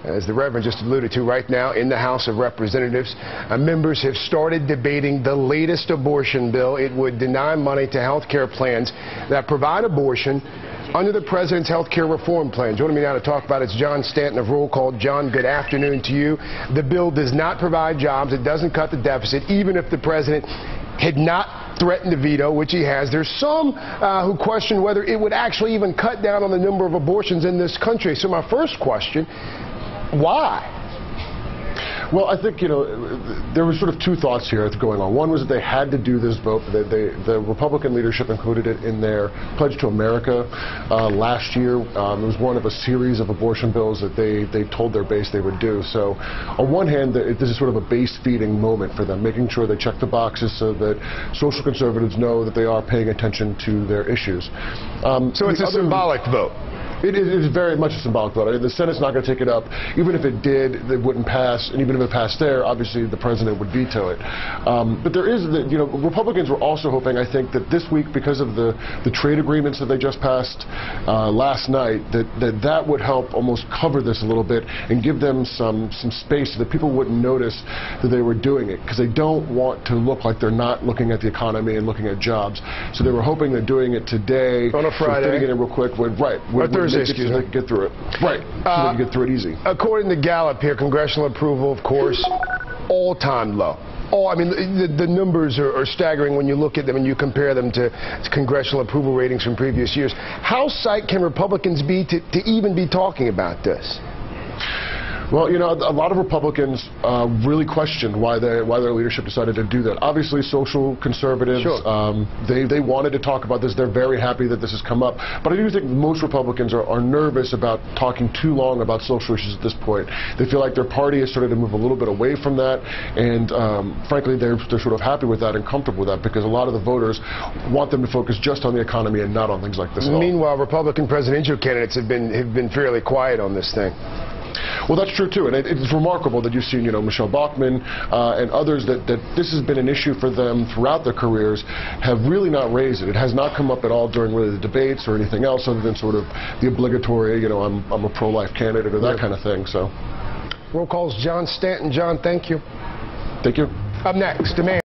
As the Reverend just alluded to, right now in the House of Representatives, members have started debating the latest abortion bill. It would deny money to health care plans that provide abortion under the president's health care reform plan. Joining me now to talk about it is John Stanton of Roll Call. John, good afternoon to you. The bill does not provide jobs. It doesn't cut the deficit, even if the president had not threatened to veto, which he has. There's some who question whether it would actually even cut down on the number of abortions in this country. So my first question, why? Well, I think, there were sort of two thoughts here going on. One was that they had to do this vote. The Republican leadership included it in their Pledge to America last year. It was one of a series of abortion bills that they told their base they would do. So on one hand, this is sort of a base-feeding moment for them, making sure they check the boxes so that social conservatives know that they are paying attention to their issues. So it's a symbolic vote. It is very much a symbolic vote. I mean, the Senate's not going to take it up. Even if it did, it wouldn't pass. And even if it passed there, obviously the president would veto it. But there is, Republicans were also hoping, I think, that this week, because of the trade agreements that they just passed last night, that would help almost cover this a little bit and give them some space so that people wouldn't notice that they were doing it, because they don't want to look like they're not looking at the economy and looking at jobs. So they were hoping that doing it today, on a Friday, fitting it in real quick, would Thursday, so they could get through it. Right. So they could get through it easy. According to Gallup here, congressional approval, of course, all-time low. I mean, the numbers are staggering when you look at them and you compare them to congressional approval ratings from previous years. How psyched can Republicans be to even be talking about this? Well, a lot of Republicans really question why their leadership decided to do that. Obviously, social conservatives, sure, they wanted to talk about this. They're very happy that this has come up. But I do think most Republicans are nervous about talking too long about social issues at this point. They feel like their party has started to move a little bit away from that. And frankly, they're sort of happy with that and comfortable with that, because a lot of the voters want them to focus just on the economy and not on things like this at all. Meanwhile, Republican presidential candidates have been fairly quiet on this thing. Well, that's true, too. And it's remarkable that you've seen, Michelle Bachmann and others, that this has been an issue for them throughout their careers, have really not raised it. It has not come up at all during really the debates or anything else, other than sort of the obligatory, I'm a pro-life candidate or that kind of thing. So, Roll Call's John Stanton. John, thank you. Thank you. Up next, demand.